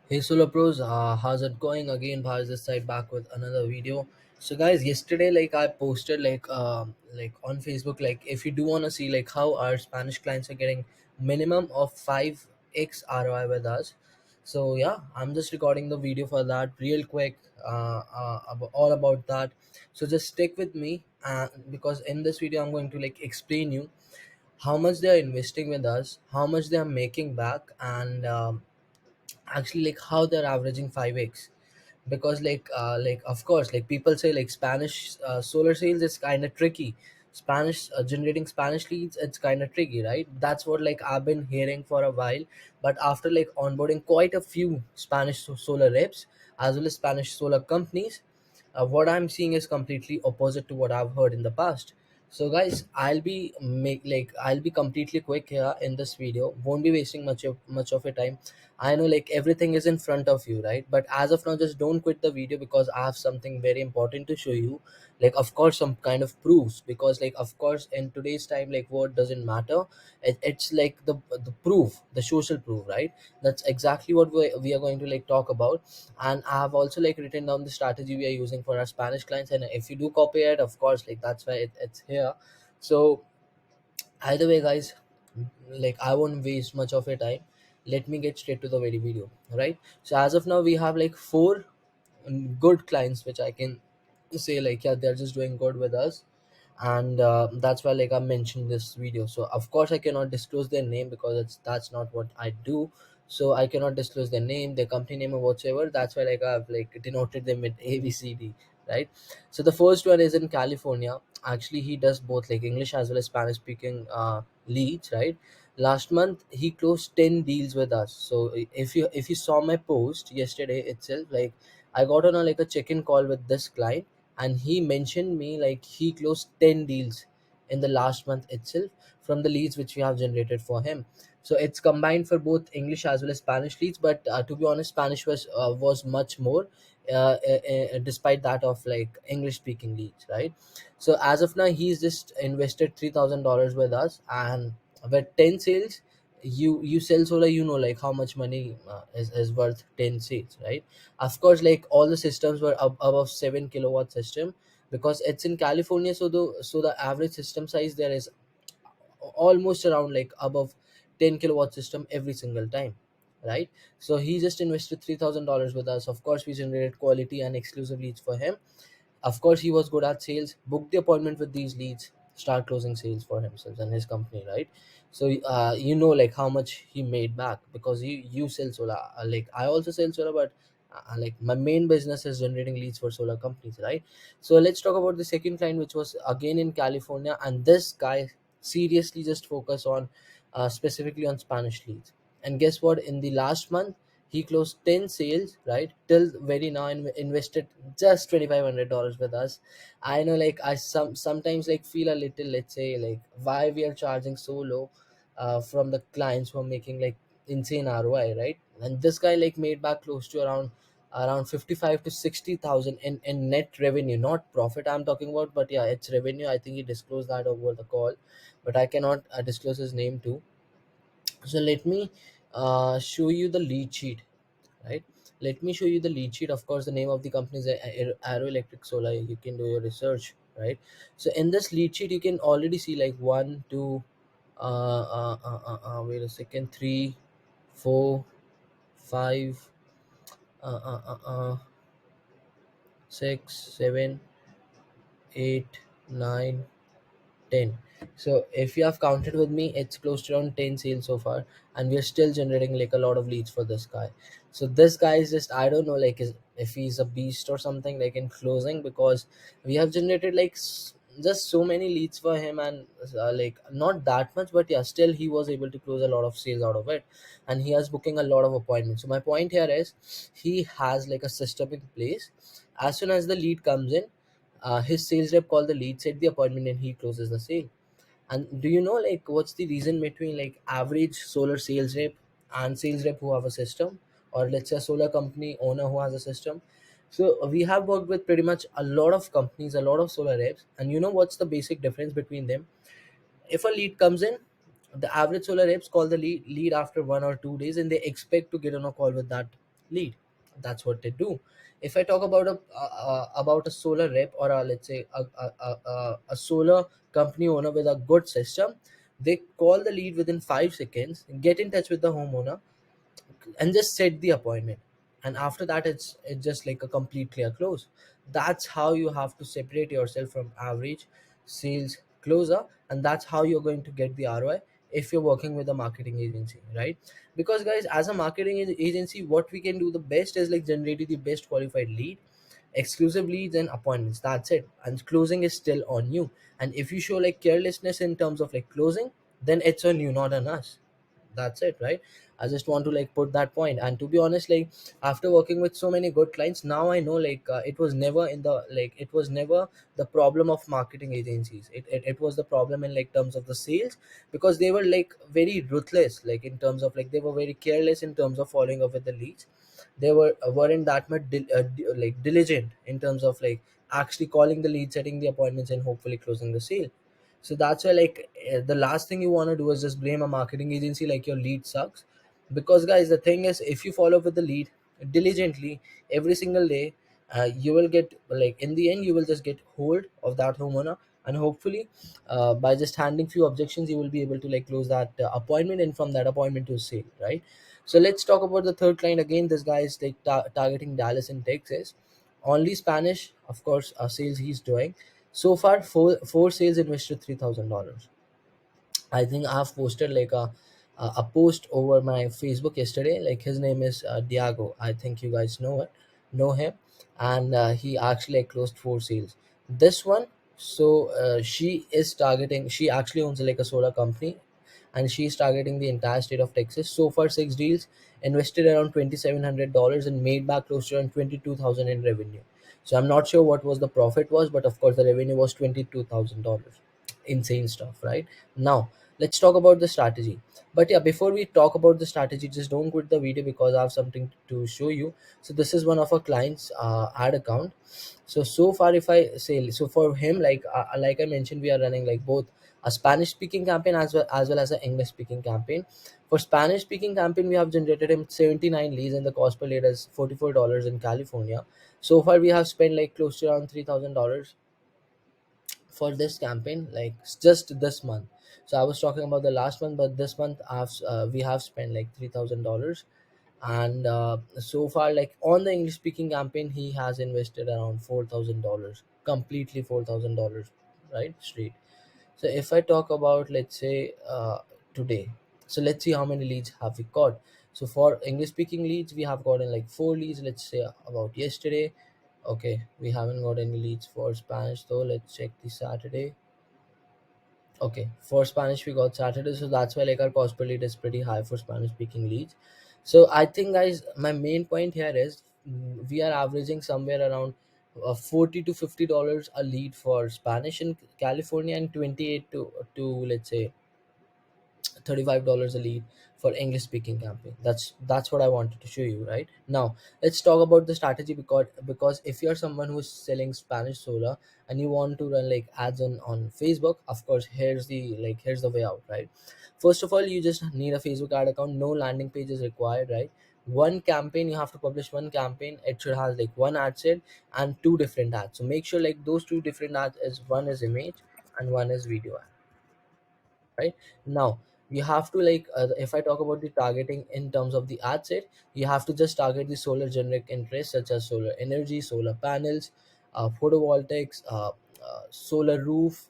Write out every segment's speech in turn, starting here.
Hey Solo Pros, how's it going? Again, Bhar's this side back with another video. So guys, yesterday I posted like on Facebook, like if you do wanna see like how our Spanish clients are getting minimum of 5x ROI with us. So yeah, I'm just recording the video for that real quick, all about that. So just stick with me, because in this video I'm going to like explain you how much they are investing with us, how much they are making back, and actually like how they're averaging 5x. Because like of course, like people say like Spanish solar sales is kind of tricky. Spanish generating Spanish leads, it's kind of tricky, right? That's what like I've been hearing for a while. But after like onboarding quite a few Spanish solar reps as well as Spanish solar companies, what I'm seeing is completely opposite to what I've heard in the past. So guys, I'll be completely quick here in this video. Won't be wasting much of your time. I know like everything is in front of you, right? But as of now, just don't quit the video because I have something very important to show you. Like of course some kind of proofs, because like of course in today's time like word doesn't matter. It's like the proof, the social proof, right? That's exactly what we are going to like talk about. And I have also like written down the strategy we are using for our Spanish clients, and if you do copy it, of course, like that's why it's here. So either way guys, like I won't waste much of your time. Let me get straight to the very video, right? So as of now we have like four good clients which I can say like yeah, they're just doing good with us. And that's why like I mentioned this video. So of course I cannot disclose their name because that's not what I do. So I cannot disclose their name, their company name, or whatsoever. That's why like I've like denoted them with ABCD, right? So the first one is in California. Actually he does both like English as well as Spanish speaking leads, right? Last month he closed 10 deals with us. So if you saw my post yesterday itself, like I got on a like a check-in call with this client, and he mentioned me like he closed 10 deals in the last month itself from the leads which we have generated for him. So it's combined for both English as well as Spanish leads, but to be honest, Spanish was much more, despite that of like English speaking leads, right? So as of now he's just invested $3,000 with us, and with 10 sales, you sell solar, you know like how much money is worth 10 sales, right? Of course, like all the systems were above 7 kilowatt system, because it's in California. So the average system size there is almost around like above 10 kilowatt system every single time, right? So he just invested $3,000 with us. Of course we generated quality and exclusive leads for him. Of course, he was good at sales. Book the appointment with these leads, start closing sales for himself and his company, right? So you know like how much he made back, because you sell solar. Like I also sell solar, but like my main business is generating leads for solar companies, right? So let's talk about the second client, which was again in California, and this guy seriously just focus on specifically on Spanish leads. And guess what? In the last month he closed 10 sales, right? Till very now, and invested just $2,500 with us. I know like I sometimes like feel a little, let's say, like why we are charging so low from the clients who are making like insane ROI, right? And this guy like made back close to around 55 to 60,000 in net revenue, not profit I'm talking about, but yeah, it's revenue. I think he disclosed that over the call, but I cannot disclose his name too. So let me show you the lead sheet, right? Let me show you the lead sheet. Of course the name of the company is Arrow Electric Solar. You can do your research, right? So in this lead sheet you can already see like one two wait a second, three, four, five, uh, uh, uh, uh, 6, 7, 8, 9, 10. So if you have counted with me, it's close to around 10 sales so far, and we're still generating like a lot of leads for this guy. So this guy is just, I don't know like if he's a beast or something like in closing, because we have generated like just so many leads for him, and like not that much, but yeah, still he was able to close a lot of sales out of it, and he has booking a lot of appointments. So my point here is he has like a system in place. As soon as the lead comes in, his sales rep call the lead, set the appointment, and he closes the sale. And do you know like what's the reason between like average solar sales rep and sales rep who have a system, or let's say a solar company owner who has a system? So we have worked with pretty much a lot of companies, a lot of solar reps, and you know what's the basic difference between them? If a lead comes in, the average solar reps call the lead after 1 or 2 days, and they expect to get on a call with that lead. That's what they do. If I talk about a solar rep, or let's say a solar company owner with a good system, they call the lead within 5 seconds, get in touch with the homeowner, and just set the appointment, and after that it's just like a complete clear close. That's how you have to separate yourself from average sales closer, and that's how you're going to get the ROI if you're working with a marketing agency, right? Because guys, as a marketing agency, what we can do the best is like generating the best qualified lead, exclusive leads and appointments. That's it, and closing is still on you. And if you show like carelessness in terms of like closing, then it's on you, not on us. That's it, right? I just want to like put that point. And to be honest, like after working with so many good clients, now I know like it was never the problem of marketing agencies. It was the problem in like terms of the sales, because they were like very ruthless, like in terms of like they were very careless in terms of following up with the leads. They weren't that much like diligent in terms of like actually calling the lead, setting the appointments, and hopefully closing the sale. So that's why like the last thing you want to do is just blame a marketing agency like your lead sucks. Because guys, the thing is, if you follow up with the lead diligently every single day, you will get like in the end you will just get hold of that homeowner, and hopefully by just handling few objections you will be able to like close that appointment, and from that appointment to sale, right? So let's talk about the third client. Again, this guy is like targeting Dallas in Texas. Only Spanish, of course, sales he's doing. So far, four sales invested $3,000. I think I've posted like a post over my Facebook yesterday. Like his name is Diago. I think you guys know him, and he actually like closed four sales. This one, so she is targeting. She actually owns like a solar company, and she's targeting the entire state of Texas. So far, six deals, invested around $2,700 and made back close to around 22,000 in revenue. So I'm not sure what was the profit was, but of course the revenue was $22,000. Insane stuff, right? Now let's talk about the strategy. But yeah, before we talk about the strategy, just don't quit the video because I have something to show you. So this is one of our clients ad account. So far, if I say, so for him, like I mentioned, we are running like both a Spanish speaking campaign as well as an English speaking campaign. For Spanish speaking campaign, we have generated him 79 leads, and the cost per lead is $44 in California. So far we have spent like close to around $3,000 for this campaign, like just this month. So I was talking about the last month, but this month we have spent like $3,000. And so far, like on the English speaking campaign, he has invested around $4,000, completely $4,000, right, straight. So if I talk about, let's say, today, so let's see how many leads have we got. So for English speaking leads, we have gotten like four leads, let's say about yesterday. Okay, we haven't got any leads for Spanish though. Let's check the Saturday. Okay, for Spanish we got Saturday, so that's why like our cost per lead is pretty high for Spanish speaking leads. So I think guys, my main point here is we are averaging somewhere around $40 to $50 a lead for Spanish in California, and 28 to let's say $35 a lead for English speaking campaign. That's what I wanted to show you. Right now, let's talk about the strategy. Because if you're someone who's selling Spanish solar and you want to run like ads on Facebook, of course here's the way out, right? First of all, you just need a Facebook ad account. No landing page is required, right? One campaign, you have to publish one campaign. It should have like one ad set and two different ads. So make sure like those two different ads is, one is image and one is video ad, right? Now you have to like if I talk about the targeting in terms of the ad set, you have to just target the solar generic interests such as solar energy, solar panels, photovoltaics, solar roof,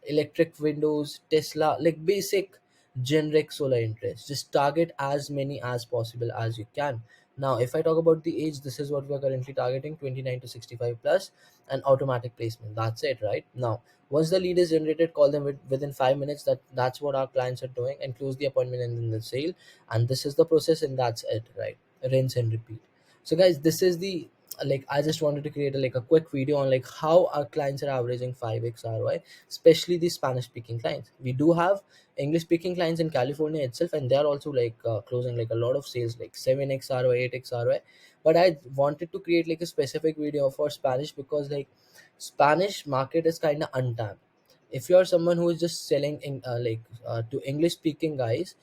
electric windows, Tesla, like basic generic solar interest. Just target as many as possible as you can. Now if I talk about the age, this is what we are currently targeting: 29 to 65 plus, and automatic placement. That's it. Right now, once the lead is generated, call them within 5 minutes. That's what our clients are doing, and close the appointment and then the sale. And this is the process, and that's it, right? Rinse and repeat. So guys, this is the, like I just wanted to create like a quick video on like how our clients are averaging 5x ROI, especially the Spanish speaking clients. We do have English speaking clients in California itself, and they are also like closing like a lot of sales, like 7x ROI, 8x ROI. But I wanted to create like a specific video for Spanish because like Spanish market is kind of untapped. If you're someone who is just selling in to English speaking guys,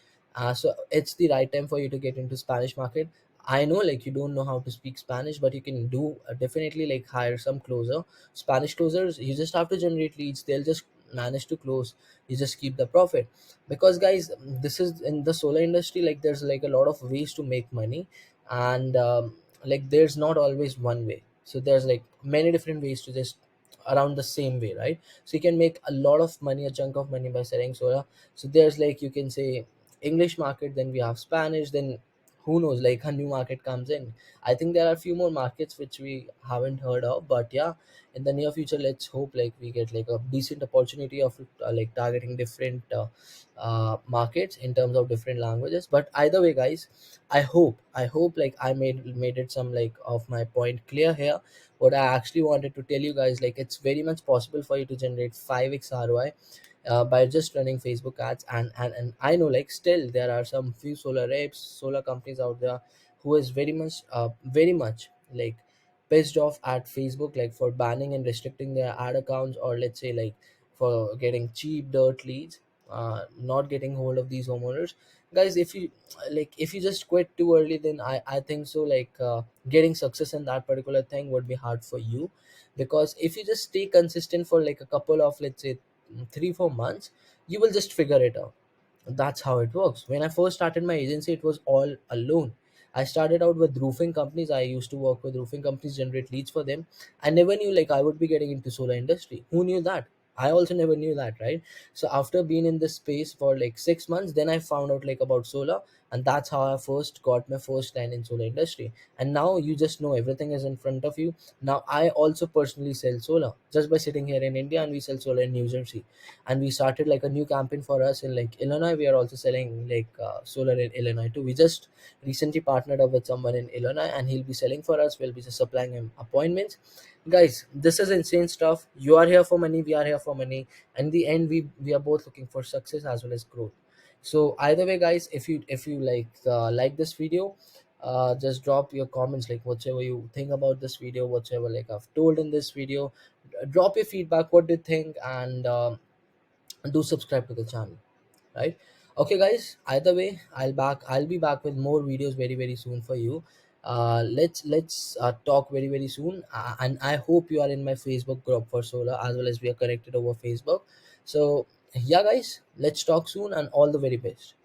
So it's the right time for you to get into Spanish market. I know like you don't know how to speak Spanish, but you can do definitely like hire some closer, Spanish closers. You just have to generate leads, they'll just manage to close. You just keep the profit. Because guys, this is in the solar industry, like there's like a lot of ways to make money. And like there's not always one way, so there's like many different ways to just around the same way, right? So you can make a lot of money, a chunk of money by selling solar. So there's like, you can say, English market, then we have Spanish, then who knows, like a new market comes in. I think there are a few more markets which we haven't heard of, but yeah, in the near future, let's hope like we get like a decent opportunity of like targeting different markets in terms of different languages. But either way, guys, I hope like I made it some like of my point clear here. What I actually wanted to tell you guys, like it's very much possible for you to generate 5x ROI by just running Facebook ads. And I know like still there are some few solar apes, solar companies out there who is very much like pissed off at Facebook, like for banning and restricting their ad accounts, or let's say like for getting cheap dirt leads, not getting hold of these homeowners. Guys, if you like, if you just quit too early, then I think so like getting success in that particular thing would be hard for you. Because if you just stay consistent for like a couple of, let's say, 3 4 months, you will just figure it out. That's how it works. When I first started my agency, it was all alone. I started out with roofing companies. I used to work with roofing companies, generate leads for them. I never knew like I would be getting into solar industry. Who knew that? I also never knew that, right? So after being in this space for like 6 months, then I found out like about solar, and that's how I first got my first line in solar industry. And now you just know everything is in front of you. Now I also personally sell solar just by sitting here in India, and we sell solar in New Jersey. And we started like a new campaign for us in like Illinois. We are also selling like solar in Illinois too. We just recently partnered up with someone in Illinois, and he'll be selling for us. We'll be just supplying him appointments. Guys, this is insane stuff. You are here for money, we are here for money. And in the end, we are both looking for success as well as growth. So either way, guys, if you like this video, just drop your comments, like whatever you think about this video, whatever like I've told in this video. Drop your feedback, what do you think, and do subscribe to the channel, right? Okay guys, either way, I'll be back with more videos very very soon for you. Let's talk very very soon. And I hope you are in my Facebook group for solar, as well as we are connected over Facebook. So yeah guys, let's talk soon, and all the very best.